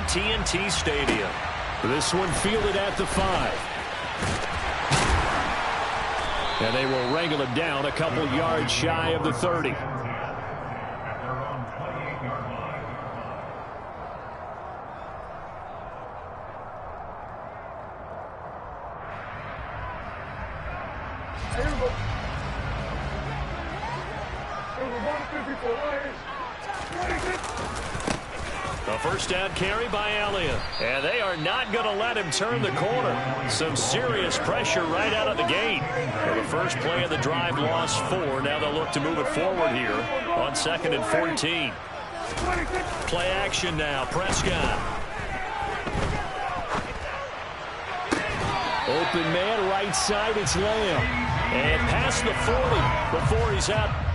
TNT Stadium. This one fielded at the 5. And they will wrangle him down a couple yards shy of the 30. A first down carry by Elliott. And they are not going to let him turn the corner. Some serious pressure right out of the gate. For the first play of the drive, lost 4. Now they'll look to move it forward here on 2nd and 14. Play action now. Prescott. Open man right side. It's Lamb. And past the 40 before he's out.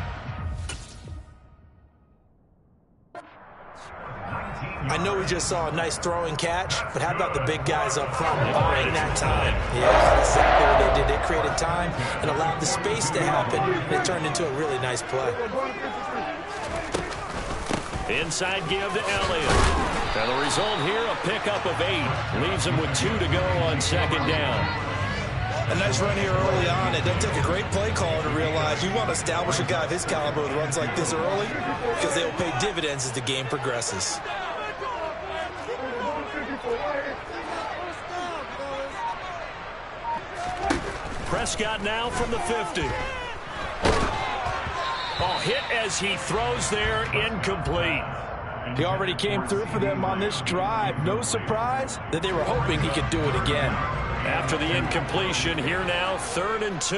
I know we just saw a nice throwing catch, but how about the big guys up front buying that time? Yeah, that's exactly what they did. They created time and allowed the space to happen, and it turned into a really nice play. Inside give to Elliott. And the result here, a pickup of 8. Leaves him with 2 to go on 2nd down. A nice run here early on. It doesn't take a great play caller to realize you want to establish a guy of his caliber with runs like this early because they will pay dividends as the game progresses. Prescott now from the 50. Ball hit as he throws there, incomplete. He already came through for them on this drive. No surprise that they were hoping he could do it again. After the incompletion, here now, 3rd and 2.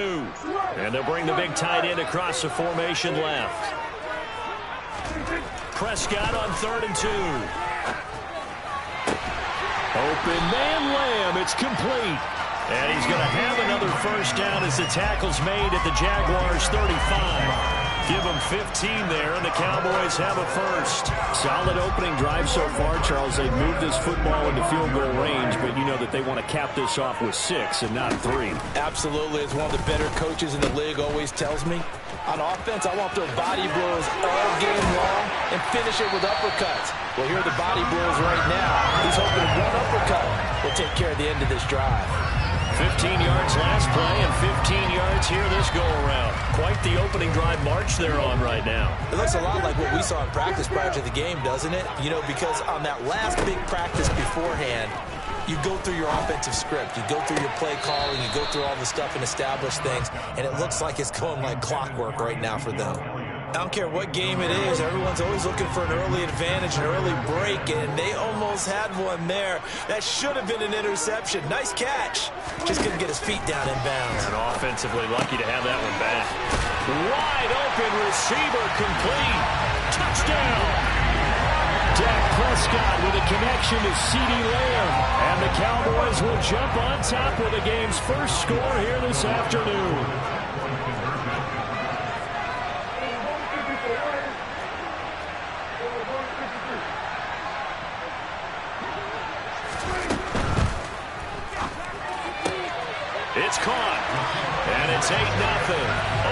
And they'll bring the big tight end across the formation left. Prescott on 3rd and 2. Open man Lamb, it's complete. And he's going to have another first down as the tackle's made at the Jaguars' 35. Give them 15 there, and the Cowboys have a first. Solid opening drive so far, Charles. They've moved this football into field goal range, but you know that they want to cap this off with 6 and not 3. Absolutely. As one of the better coaches in the league always tells me, on offense, I want their body blows all game long and finish it with uppercuts. Well, here are the body blows right now. He's hoping one uppercut will take care of the end of this drive. 15 yards last play and 15 yards here this go-around. Quite the opening drive march they're on right now. It looks a lot like what we saw in practice prior to the game, doesn't it? You know, because on that last big practice beforehand, you go through your offensive script. You go through your play calling. You go through all the stuff and establish things. And it looks like it's going like clockwork right now for them. I don't care what game it is. Everyone's always looking for an early advantage, an early break, and they almost had one there. That should have been an interception. Nice catch. Just couldn't get his feet down in bounds. And offensively lucky to have that one back. Wide open receiver complete. Touchdown. Dak Prescott with a connection to CeeDee Lamb. And the Cowboys will jump on top with the game's first score here this afternoon. It's caught, and it's 8-0.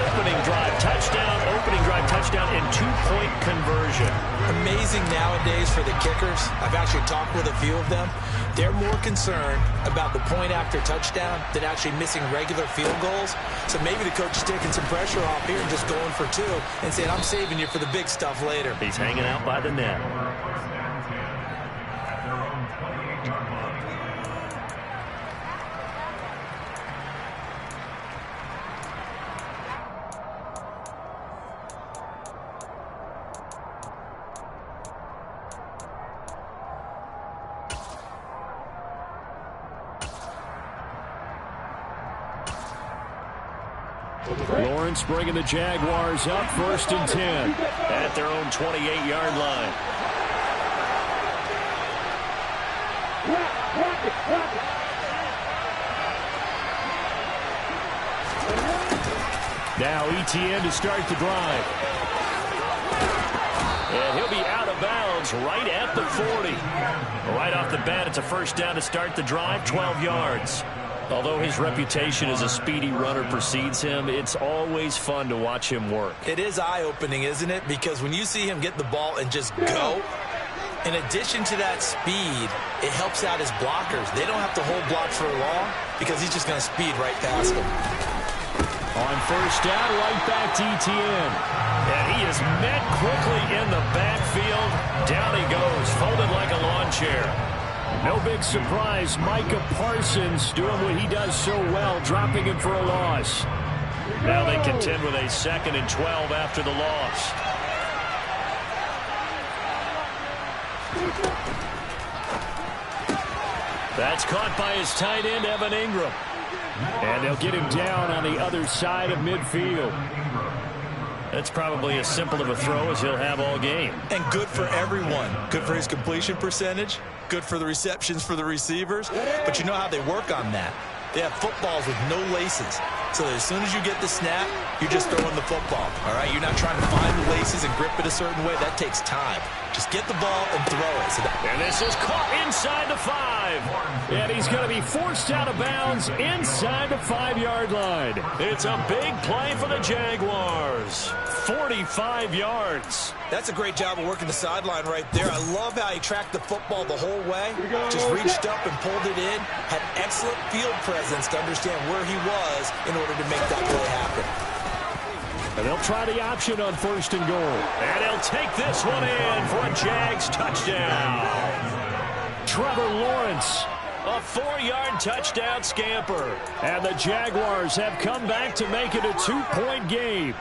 Opening drive touchdown, and 2-point conversion. Amazing nowadays for the kickers. I've actually talked with a few of them. They're more concerned about the point after touchdown than actually missing regular field goals. So maybe the coach is taking some pressure off here and just going for 2 and saying, I'm saving you for the big stuff later. He's hanging out by the net. Lawrence bringing the Jaguars up 1st and 10 at their own 28-yard line. Now ETN to start the drive. And he'll be out of bounds right at the 40. Right off the bat, it's a first down to start the drive, 12 yards. Although his reputation as a speedy runner precedes him, it's always fun to watch him work. It is eye-opening, isn't it? Because when you see him get the ball and just go, In addition to that speed, it helps out his blockers. They don't have to hold blocks for long because he's just going to speed right past them. On first down, right back to Etienne. And he is met quickly in the backfield. Down he goes, folded like a lawn chair. No big surprise, Micah Parsons doing what he does so well, dropping him for a loss. Now they contend with a 2nd and 12 after the loss. That's caught by his tight end, Evan Ingram. And they'll get him down on the other side of midfield. That's probably as simple of a throw as he'll have all game. And good for everyone. Good for his completion percentage. Good for the receptions for the receivers. But you know how they work on that. They have footballs with no laces. So that as soon as you get the snap, you're just throwing the football. All right? You're not trying to find the laces and grip it a certain way. That takes time. Just get the ball and throw it. And this is caught inside the 5. And he's going to be forced out of bounds inside the 5-yard line. It's a big play for the Jaguars. 45 yards. That's a great job of working the sideline right there. I love how he tracked the football the whole way. Just reached up and pulled it in. Had excellent field presence to understand where he was in order to make that play happen. And they'll try the option on 1st and goal. And they'll take this one in for a Jags touchdown. Trevor Lawrence, a 4-yard touchdown scamper. And the Jaguars have come back to make it a 2-point game.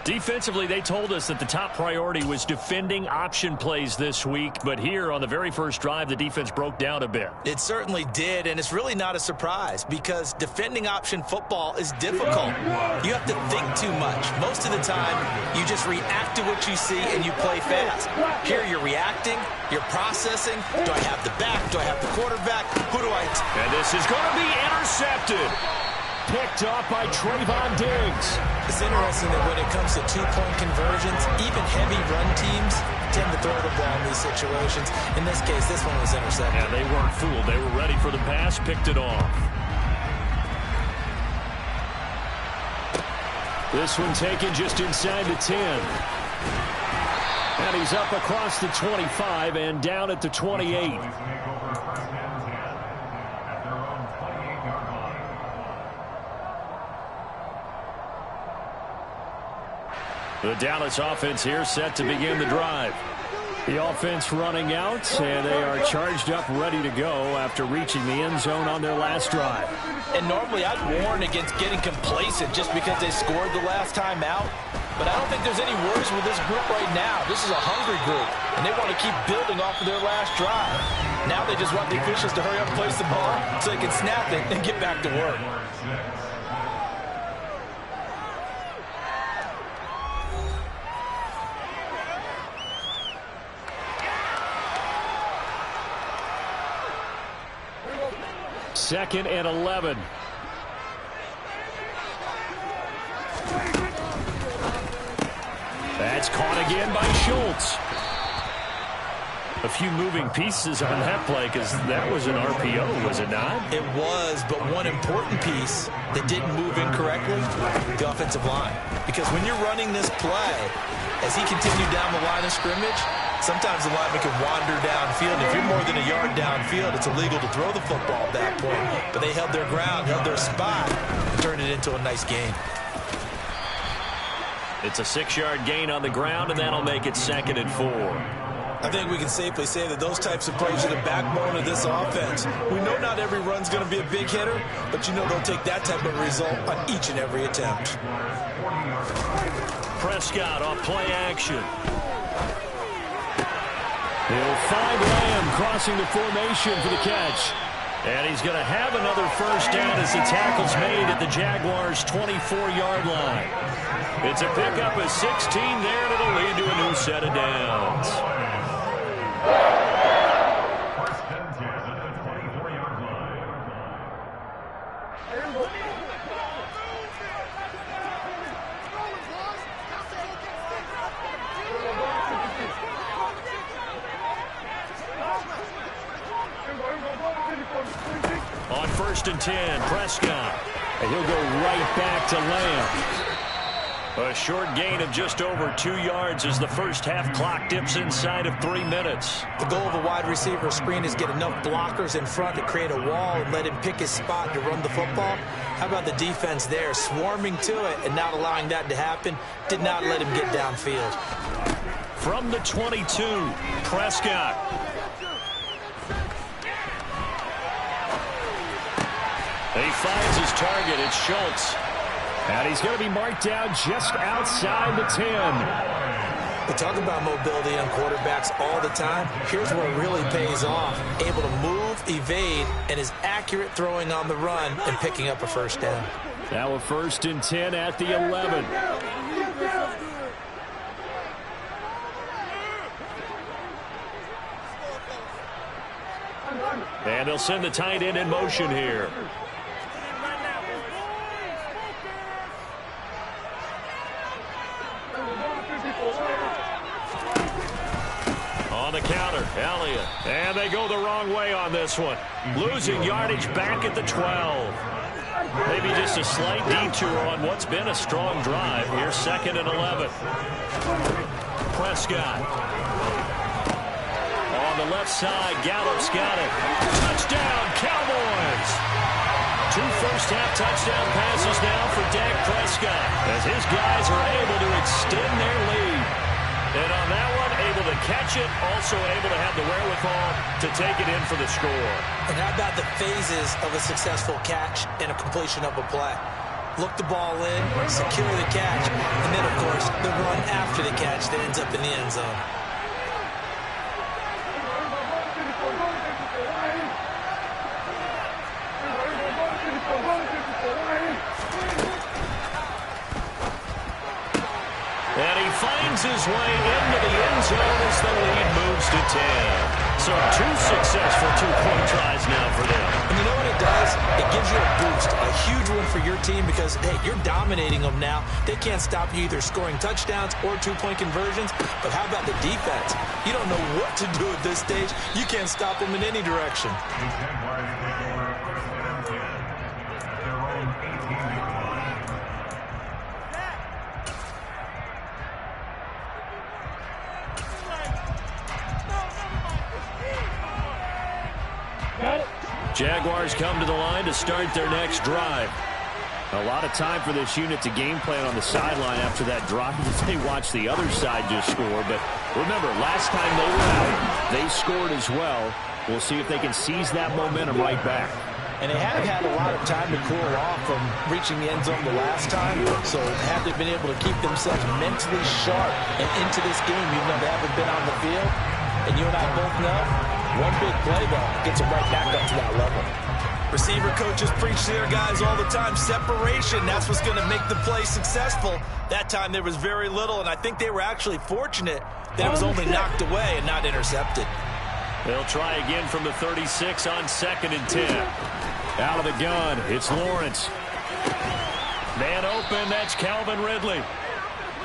Defensively, they told us that the top priority was defending option plays this week. But here on the very first drive, the defense broke down a bit. It certainly did, and it's really not a surprise because defending option football is difficult. You have to think too much. Most of the time, you just react to what you see and you play fast. Here you're reacting, you're processing. Do I have the back? Do I have the quarterback? Who do I... And this is going to be intercepted. Picked off by Trayvon Diggs. It's interesting that when it comes to 2-point conversions, even heavy run teams tend to throw the ball in these situations. In this case, this one was intercepted. Yeah, they weren't fooled. They were ready for the pass, picked it off. This one taken just inside the 10. And he's up across the 25 and down at the 28. The Dallas offense here set to begin the drive. The offense running out, and they are charged up, ready to go after reaching the end zone on their last drive. And normally I'd warn against getting complacent just because they scored the last time out. But I don't think there's any worries with this group right now. This is a hungry group, and they want to keep building off of their last drive. Now they just want the officials to hurry up and place the ball so they can snap it and get back to work. Second and 11. That's caught again by Schultz. A few moving pieces on that play because that was an RPO, was it not? It was, but one important piece that didn't move incorrectly, the offensive line. Because when you're running this play, as he continued down the line of scrimmage, sometimes the lineman can wander downfield. If you're more than a yard downfield, it's illegal to throw the football at that point. But they held their ground, held their spot, and turned it into a nice gain. It's a 6-yard gain on the ground, and that'll make it 2nd and 4. I think we can safely say that those types of plays are the backbone of this offense. We know not every run's going to be a big hitter, but you know they'll take that type of result on each and every attempt. Prescott off play action. He'll find Lamb crossing the formation for the catch. And he's going to have another first down as the tackle's made at the Jaguars' 24-yard line. It's a pickup of 16 there, and it'll lead to a new set of downs. On 1st and 10, Prescott. And he'll go right back to Lamb. A short gain of just over 2 yards as the first half clock dips inside of 3 minutes. The goal of a wide receiver screen is get enough blockers in front to create a wall and let him pick his spot to run the football. How about the defense there, swarming to it and not allowing that to happen? Did not let him get downfield. From the 22, Prescott. He finds his target. It's Schultz. And he's going to be marked down just outside the 10. We talk about mobility on quarterbacks all the time. Here's where it really pays off. Able to move, evade, and is accurate throwing on the run and picking up a first down. Now a 1st and 10 at the 11. And they'll send the tight end in motion here. On the counter, Elliott. And they go the wrong way on this one. Losing yardage back at the 12. Maybe just a slight detour on what's been a strong drive. Here's 2nd and 11. Prescott. On the left side, Gallup's got it. Touchdown, Cowboys! 2 first-half touchdown passes now for Dak Prescott as his guys are able to extend their lead. And on that one, able to catch it, also able to have the wherewithal to take it in for the score. And how about the phases of a successful catch and a completion of a play? Look the ball in, secure the catch, and then, of course, the run after the catch that ends up in the end zone. And he finds his way into the end zone as the lead moves to 10. So 2 successful 2-point tries now for them. And you know what it does? It gives you a boost, a huge one for your team because, hey, you're dominating them now. They can't stop you either scoring touchdowns or 2-point conversions. But how about the defense? You don't know what to do at this stage. You can't stop them in any direction. Jaguars come to the line to start their next drive. A lot of time for this unit to game plan on the sideline after that drive as they watch the other side just score. But remember, last time they were out, they scored as well. We'll see if they can seize that momentum right back. And they haven't had a lot of time to cool off from reaching the end zone the last time. So have they been able to keep themselves mentally sharp and into this game, even though they haven't been on the field? And you and I both know, one big play, though, gets them right back up to that level. Receiver coaches preach to their guys all the time. Separation, that's what's going to make the play successful. That time there was very little, and I think they were actually fortunate that it was only knocked away and not intercepted. They'll try again from the 36 on 2nd and 10. Out of the gun, it's Lawrence. Man open, that's Calvin Ridley.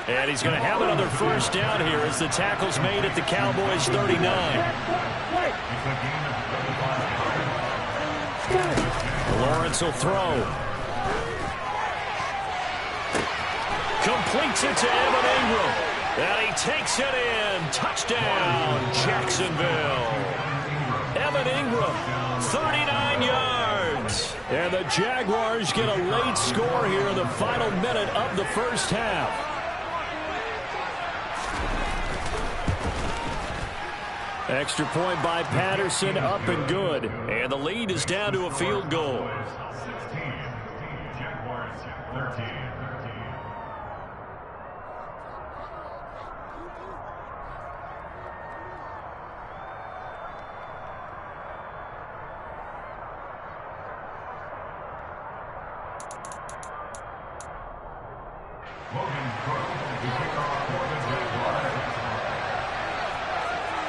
And he's going to have another first down here as the tackle's made at the Cowboys' 39. Lawrence will throw. Completes it to Evan Ingram. And he takes it in. Touchdown, Jacksonville. Evan Ingram, 39 yards. And the Jaguars get a late score here in the final minute of the first half. Extra point by Patterson, up and good. And the lead is down to a field goal. Jaguars 13.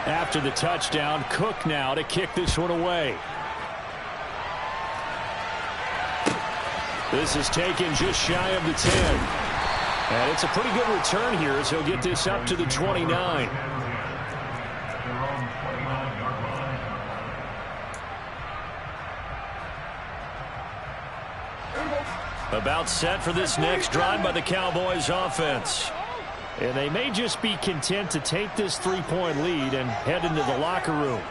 After the touchdown, Cook now to kick this one away. This is taken just shy of the 10. And it's a pretty good return here as he'll get this up to the 29. About set for this next drive by the Cowboys offense. And they may just be content to take this 3-point lead and head into the locker room.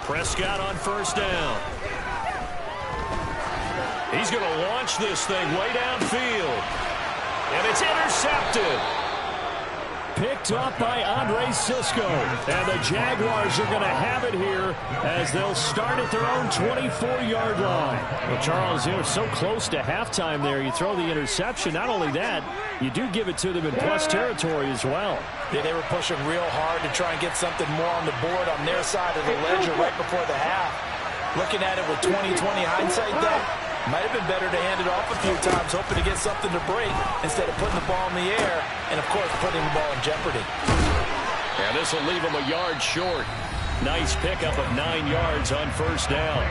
Prescott on first down. He's going to launch this thing way downfield. And it's intercepted. Picked off by Andre Cisco. And the Jaguars are going to have it here as they'll start at their own 24-yard line. Well, Charles, you're so close to halftime there. You throw the interception. Not only that, you do give it to them in plus territory as well. Yeah, they were pushing real hard to try and get something more on the board on their side of the ledger right before the half. Looking at it with 20/20 hindsight, though, might have been better to hand it off a few times, hoping to get something to break instead of putting the ball in the air and, of course, putting the ball in jeopardy. And this will leave them a yard short. Nice pickup of 9 yards on first down.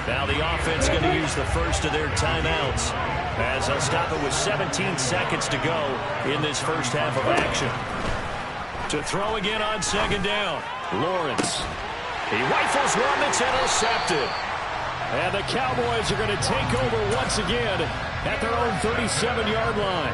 Now the offense going to use the first of their timeouts as they'll stop it with 17 seconds to go in this first half of action. To throw again on second down, Lawrence. He rifles one that's intercepted. And the Cowboys are going to take over once again at their own 37-yard line.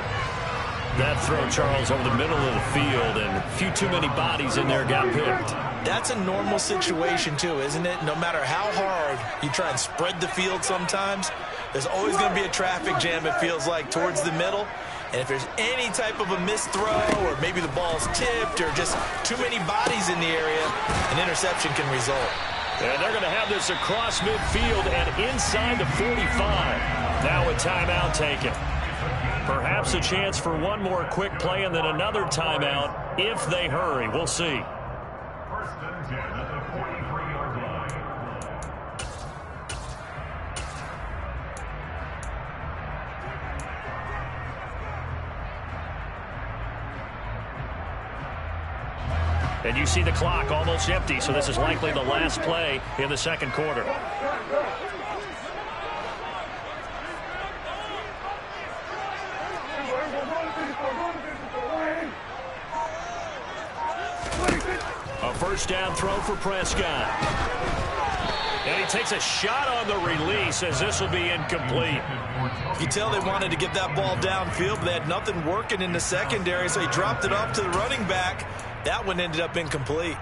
That throw, Charles, over the middle of the field, and a few too many bodies in there got picked. That's a normal situation, too, isn't it? No matter how hard you try and spread the field sometimes, there's always going to be a traffic jam, it feels like, towards the middle. And if there's any type of a missed throw or maybe the ball's tipped or just too many bodies in the area, an interception can result. And they're going to have this across midfield and inside the 45. Now a timeout taken. Perhaps a chance for one more quick play and then another timeout if they hurry. We'll see. First and 10 at the 43-yard line. And you see the clock almost empty, so this is likely the last play in the second quarter. A first down throw for Prescott. And he takes a shot on the release as this will be incomplete. You can tell they wanted to get that ball downfield, but they had nothing working in the secondary, so he dropped it off to the running back. That one ended up incomplete.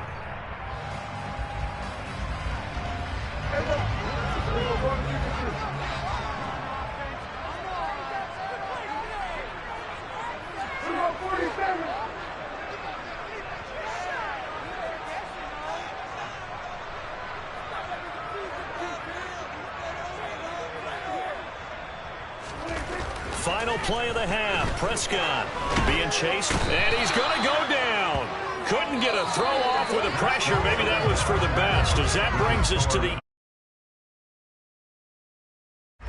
Final play of the half. Prescott being chased, and he's going to go down. Couldn't get a throw off with the pressure. Maybe that was for the best, as that brings us to the...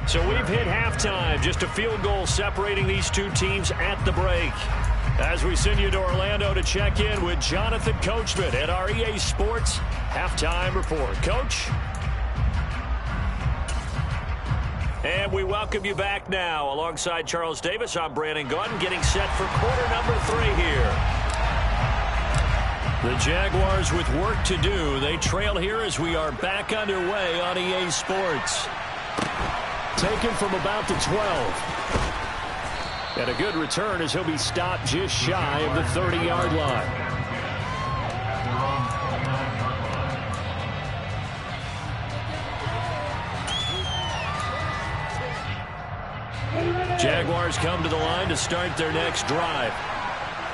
So we've hit halftime. Just a field goal separating these two teams at the break. As we send you to Orlando to check in with Jonathan Coachman at our EA Sports Halftime Report. Coach? And we welcome you back now. Alongside Charles Davis, I'm Brandon Gordon, getting set for quarter number 3 here. The Jaguars with work to do. They trail here as we are back underway on EA Sports. Taken from about the 12. And a good return as he'll be stopped just shy of the 30-yard line. Jaguars come to the line to start their next drive.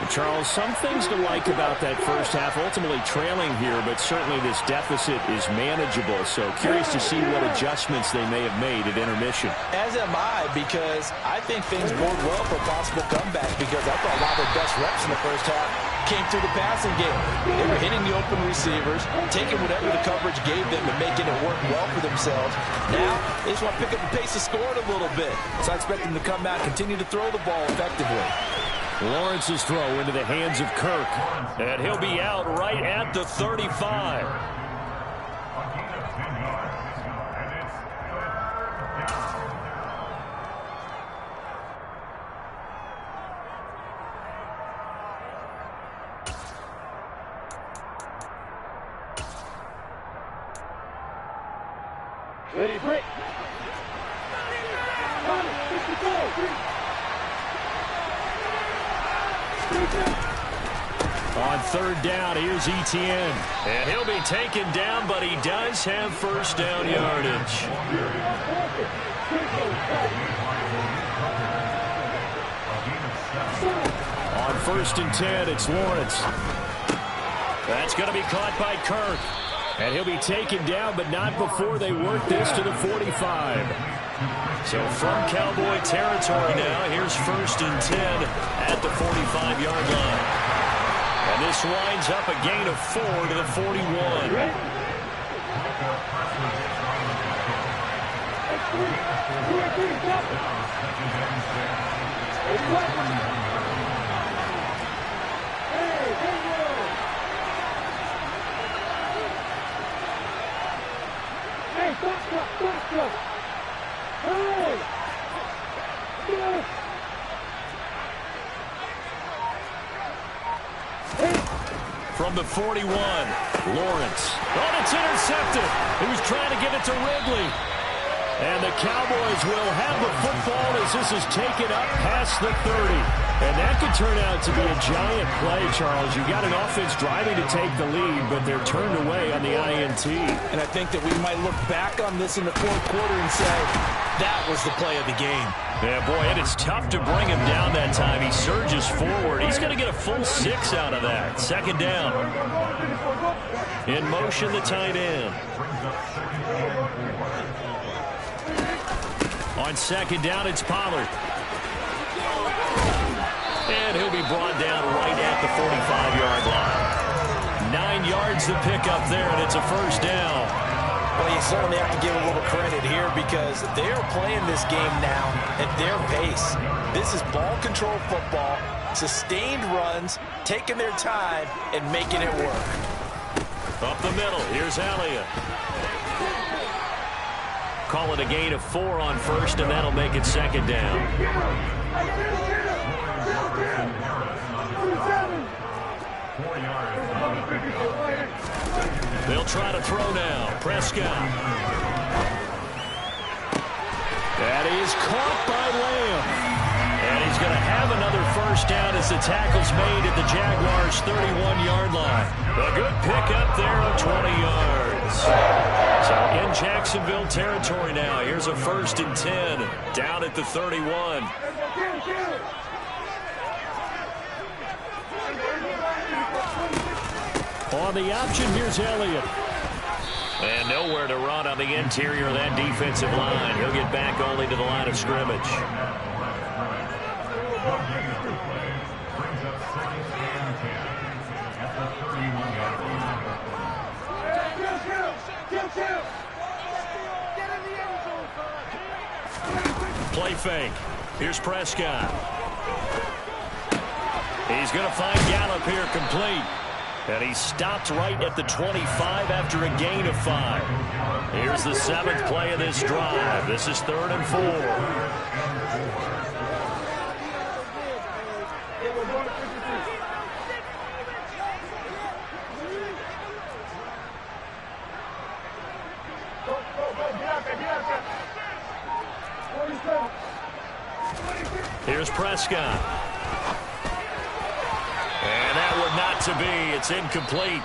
Charles, some things to like about that first half. Ultimately trailing here, but certainly this deficit is manageable. So curious to see what adjustments they may have made at intermission. As am I, because I think things bode well for a possible comeback, because I thought a lot of their best reps in the first half came through the passing game. They were hitting the open receivers, taking whatever the coverage gave them and making it work well for themselves. Now, they just want to pick up the pace of scoring a little bit. So I expect them to come out, continue to throw the ball effectively. Lawrence's throw into the hands of Kirk. And he'll be out right at the 35. Ready, break. On third down, here's Etienne. And he'll be taken down, but he does have first down yardage. On 1st and 10, it's Lawrence. That's going to be caught by Kirk. And he'll be taken down, but not before they work this to the 45. So from Cowboy territory now, here's 1st and 10 at the 45-yard line. And this winds up a gain of 4 to the 41. From the 41, Lawrence. Oh, it's intercepted. He was trying to get it to Ridley. And the Cowboys will have the football as this is taken up past the 30. And that could turn out to be a giant play, Charles. You've got an offense driving to take the lead, but they're turned away on the INT. And I think that we might look back on this in the fourth quarter and say, that was the play of the game. Yeah, boy, and it's tough to bring him down that time. He surges forward. He's going to get a full 6 out of that. 2nd down. In motion, the tight end. On 2nd down, it's Pollard. And he'll be brought down right at the 45-yard line. 9 yards to pick up there, and it's a 1st down. Well, you certainly have to give a little credit here because they're playing this game now at their pace. This is ball control football, sustained runs, taking their time, and making it work. Up the middle, here's Elliott. Call it a gain of 4 on 1st, and that'll make it 2nd down. They'll try to throw now. Prescott. That is caught by Lamb. And he's going to have another 1st down as the tackle's made at the Jaguars' 31-yard line. A good pickup there of 20 yards. So in Jacksonville territory now. Here's a 1st and 10 down at the 31. On the option, here's Elliott. And nowhere to run on the interior of that defensive line. He'll get back only to the line of scrimmage. Play fake. Here's Prescott. He's going to find Gallup here complete. And he stopped right at the 25 after a gain of 5. Here's the 7th play of this drive. This is 3rd and 4. Here's Prescott. And that would not to be. It's incomplete.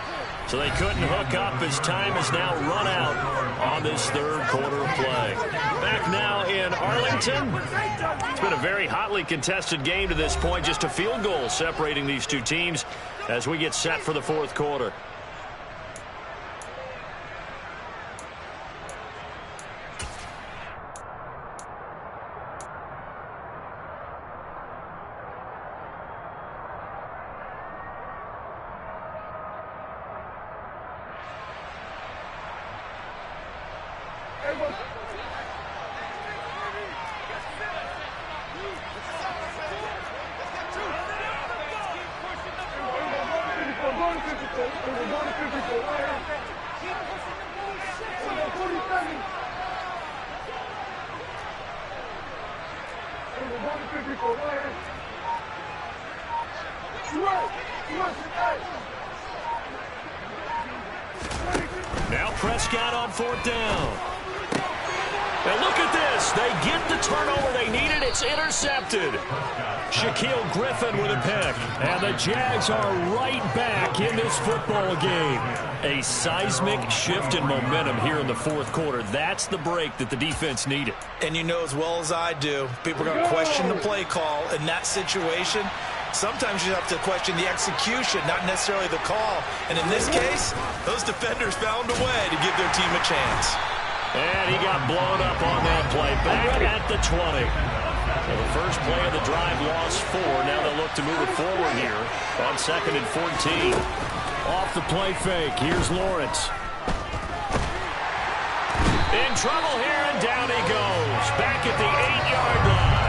So they couldn't hook up as time has now run out on this 3rd quarter of play. Back now in Arlington. It's been a very hotly contested game to this point. Just a field goal separating these two teams as we get set for the 4th quarter. Now Prescott on 4th down. And look at this. They get the turnover they needed. It's intercepted. Shaquille Griffin with a pick. And the Jags are right back in this football game. A seismic shift in momentum here in the fourth quarter. That's the break that the defense needed. And you know as well as I do, people are going to question the play call in that situation. Sometimes you have to question the execution, not necessarily the call. And in this case, those defenders found a way to give their team a chance. And he got blown up on that play. Back at the 20. Well, the first play of the drive lost 4. Now they'll look to move it forward here on 2nd and 14. Off the play fake. Here's Lawrence. In trouble here, and down he goes. Back at the 8-yard line.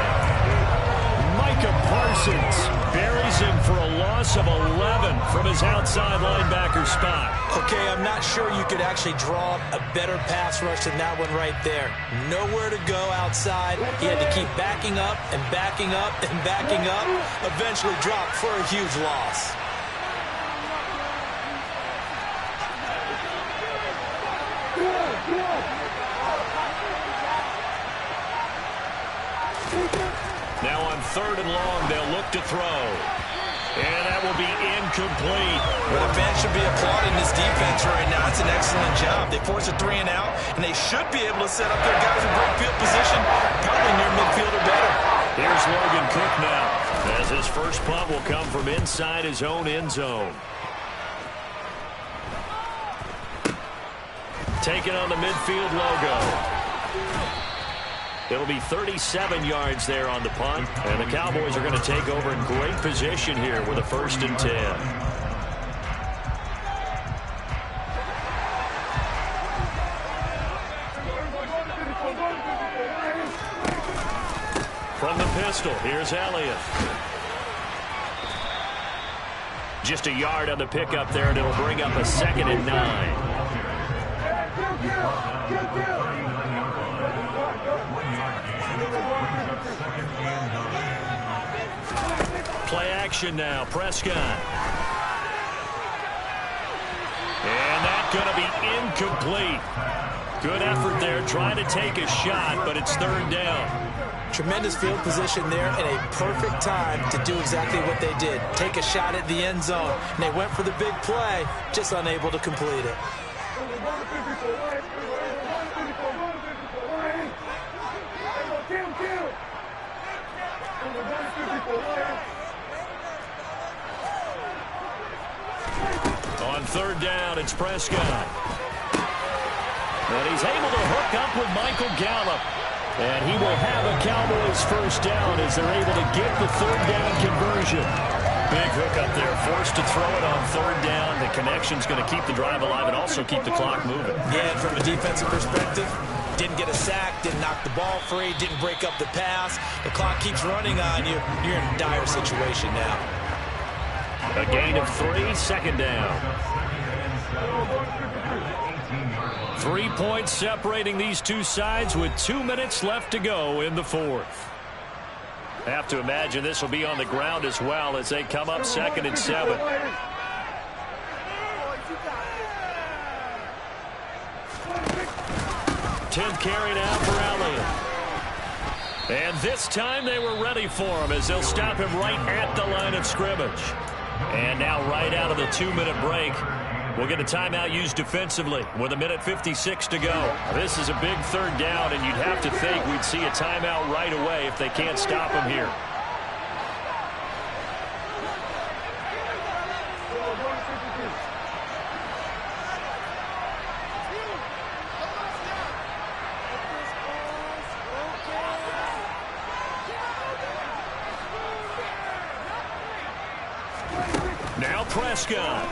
Micah Parsons buries him for a loss of 11 from his outside linebacker spot. Okay, I'm not sure you could actually draw a better pass rush than that one right there. Nowhere to go outside. He had to keep backing up and backing up and backing up. Eventually dropped for a huge loss. Now on 3rd and long, they'll look to throw. And that will be incomplete. Well, the bench should be applauding this defense right now. It's an excellent job. They force a 3 and out, and they should be able to set up their guys in great field position, probably near midfield or better. Here's Logan Cook now, as his first punt will come from inside his own end zone. Taking on the midfield logo. It'll be 37 yards there on the punt, and the Cowboys are going to take over in great position here with a 1st and 10. From the pistol, here's Elliott. Just a yard on the pickup there, and it'll bring up a 2nd and 9. Play action now, Prescott. And that's going to be incomplete. Good effort there, trying to take a shot, but it's 3rd down. Tremendous field position there and a perfect time to do exactly what they did. Take a shot at the end zone. And they went for the big play, just unable to complete it. On 3rd down, it's Prescott. And he's able to hook up with Michael Gallup. And he will have a Cowboys 1st down as they're able to get the 3rd down conversion. Big hook up there, forced to throw it on 3rd down. The connection's going to keep the drive alive and also keep the clock moving. Yeah, and from a defensive perspective, didn't get a sack, didn't knock the ball free, didn't break up the pass. The clock keeps running on you. You're in a dire situation now. A gain of 3, 2nd down. 3 points separating these two sides with 2 minutes left to go in the 4th. Have to imagine this will be on the ground as well as they come up 2nd and 7. Tenth carry now for Elliott. And this time they were ready for him as they'll stop him right at the line of scrimmage. And now right out of the 2-minute break, we'll get a timeout used defensively with 1:56 to go. This is a big 3rd down, and you'd have to think we'd see a timeout right away if they can't stop him here. Now Prescott.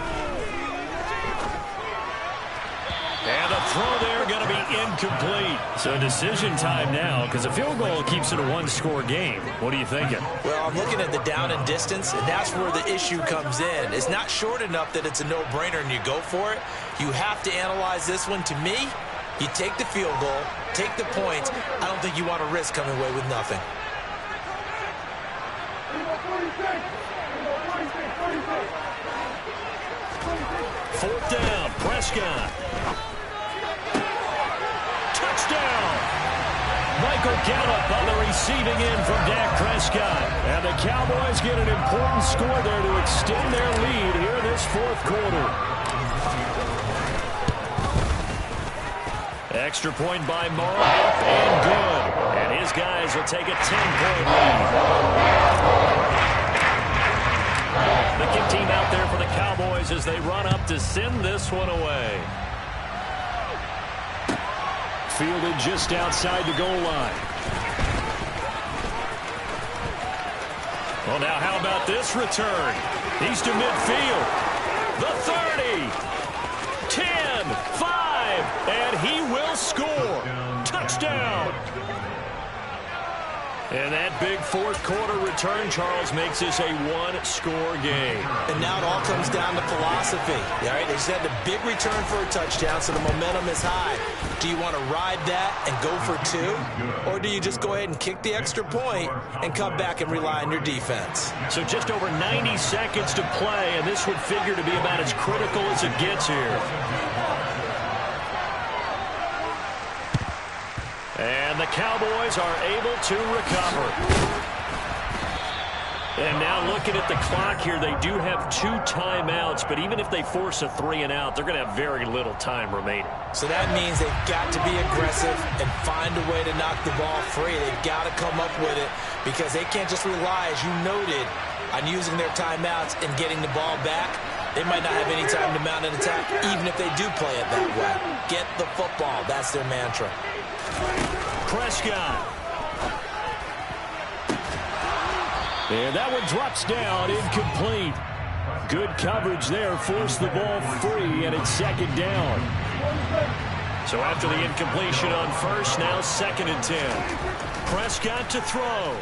And the throw there going to be incomplete. So decision time now because a field goal keeps it a 1-score game. What are you thinking? Well, I'm looking at the down and distance, and that's where the issue comes in. It's not short enough that it's a no-brainer and you go for it. You have to analyze this one. To me, you take the field goal, take the points. I don't think you want to risk coming away with nothing. Fourth down, Prescott. Touchdown. Michael Gallup on the receiving end from Dak Prescott. And the Cowboys get an important score there to extend their lead here in this fourth quarter. Extra point by Morrow, up and good. And his guys will take a 10-point lead. The kick team out there for the Cowboys as they run up to send this one away. Fielded just outside the goal line. Well, now how about this return? He's to midfield. The 30. 10, 5, and he will score. Touchdown. And that big fourth quarter return, Charles, makes this a one-score game. And now it all comes down to philosophy. All right, they just had a big return for a touchdown, so the momentum is high. Do you want to ride that and go for two? Or do you just go ahead and kick the extra point and come back and rely on your defense? So just over 90 seconds to play, and this would figure to be about as critical as it gets here. And the Cowboys are able to recover. And now looking at the clock here, they do have 2 timeouts, but even if they force a 3-and-out, they're going to have very little time remaining. So that means they've got to be aggressive and find a way to knock the ball free. They've got to come up with it because they can't just rely, as you noted, on using their timeouts and getting the ball back. They might not have any time to mount an attack, even if they do play it that way. Get the football. That's their mantra. Prescott. And that one drops down, incomplete. Good coverage there, forced the ball free, and it's second down. So after the incompletion on first, now 2nd and 10. Prescott to throw.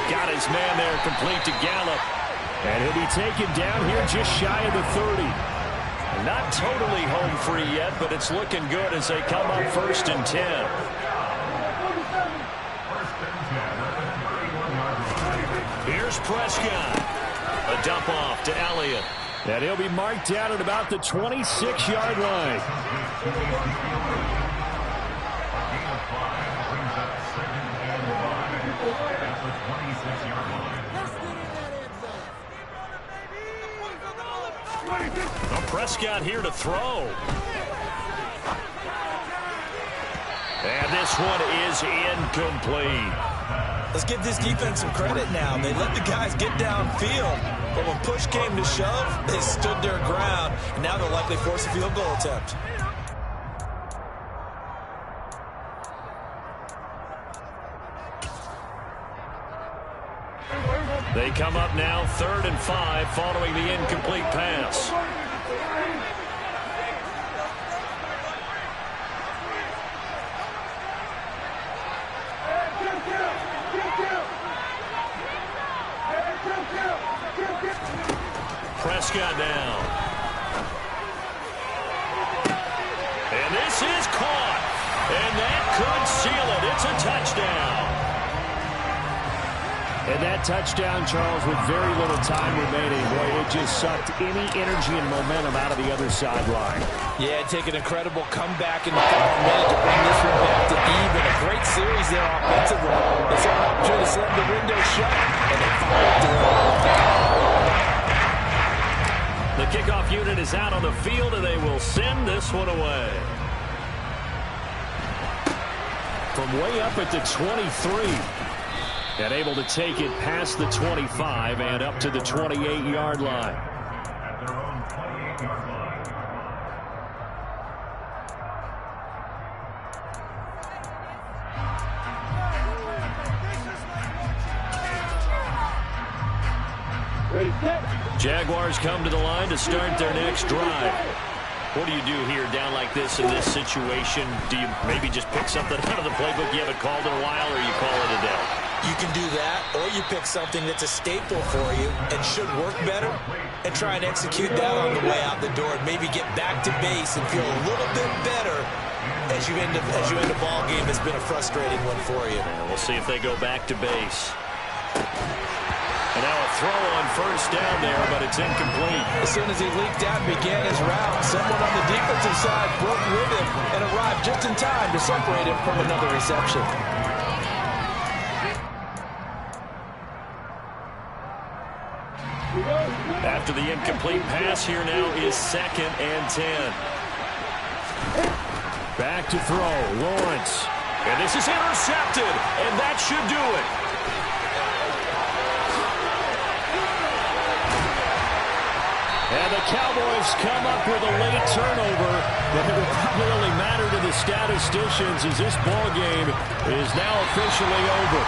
Got his man there, complete to Gallup. And he'll be taken down here just shy of the 30. Not totally home free yet, but it's looking good as they come up 1st and 10. Here's Prescott. A dump off to Elliott. And he'll be marked down at about the 26-yard line. Well, Prescott here to throw. And this one is incomplete. Let's give this defense some credit now. They let the guys get downfield, but when push came to shove, they stood their ground. And now they'll likely force a field goal attempt. They come up now 3rd and 5 following the incomplete pass. Prescott down. And this is caught. And that could seal it. It's a touchdown. And that touchdown, Charles, with very little time remaining. Boy, it just sucked any energy and momentum out of the other sideline. Yeah, take an incredible comeback in the final minute to bring this one back to even. A great series there offensively. They saw an opportunity to slam the window shut, and they followed through. The kickoff unit is out on the field, and they will send this one away. From way up at the 23. And able to take it past the 25 and up to the 28-yard line. At their own 28-yard line. Jaguars come to the line to start their next drive. What do you do here down like this in this situation? Do you maybe just pick something out of the playbook you haven't called in a while, or you call it a day? You can do that, or you pick something that's a staple for you and should work better and try and execute that on the way out the door and maybe get back to base and feel a little bit better as you end a ball game that's been a frustrating one for you. And we'll see if they go back to base. And now a throw on first down there, but it's incomplete. As soon as he leaked out and began his route, someone on the defensive side broke with him and arrived just in time to separate him from another reception. After the incomplete pass, here now is 2nd and 10. Back to throw, Lawrence. And this is intercepted, and that should do it. And the Cowboys come up with a late turnover, but it will probably only matter to the statisticians as this ball game is now officially over.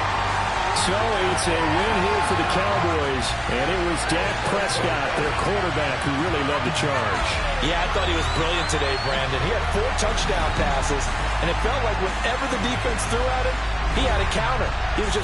So it's a win here for the Cowboys, and it was Dak Prescott, their quarterback, who really led the charge. Yeah, I thought he was brilliant today, Brandon. He had 4 touchdown passes, and it felt like whenever the defense threw at him, he had a counter. He was just